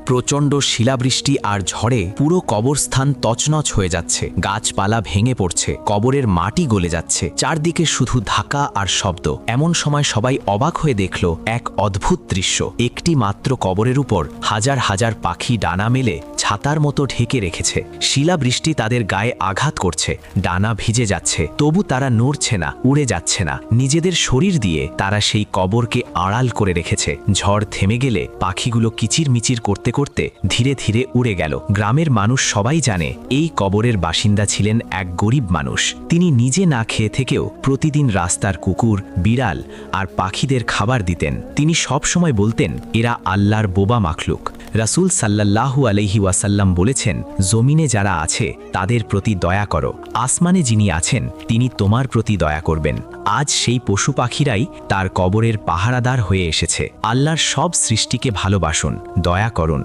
প্রচণ্ড শিলাবৃষ্টি আর ঝড়ে পুরো কবরস্থান তছনছ হয়ে যাচ্ছে, গাছপালা ভেঙে পড়ছে, কবরের মাটি গলে যাচ্ছে, চারদিকে শুধু ধাক্কা আর শব্দ। এমন সময় সবাই অবাক হয়ে দেখল এক অদ্ভুত দৃশ্য। একটি মাত্র কবরের উপর হাজার হাজার পাখি ডানা মেলে ছাতার মতো ঢেকে রেখেছে। শিলাবৃষ্টি তাদের গায়ে আঘাত করছে, ডানা ভিজে যাচ্ছে, তবু তারা নড়ছে না, উড়ে যাচ্ছে না। নিজেদের শরীর দিয়ে তারা সেই কবরকে আড়াল করে রেখেছে। ঝড় থেমে গেলে পাখিগুলো কিচিরমিচির করতে করতে ধীরে ধীরে উড়ে গেল। গ্রামের মানুষ সবাই জানে এই কবরের বাসিন্দা ছিলেন এক গরিব মানুষ। তিনি নিজে না খেয়ে থেকেও প্রতিদিন রাস্তার কুকুর, বিড়াল আর পাখিদের খাবার দিতেন। তিনি সব সময় বলতেন, এরা আল্লাহর বোবা মাখলুক। রাসূল সাল্লাল্লাহু আলাইহি ওয়াসাল্লাম বলেছেন, জমিনে যারা আছে তাদের প্রতি দয়া করো, আসমানে যিনি আছেন তিনি তোমার প্রতি দয়া করবেন। আজ সেই পশু পাখিরাই তার কবরের পাহারাদার হয়ে এসেছে। আল্লাহর সব সৃষ্টিকে ভালোবাসুন, দয়া করুন।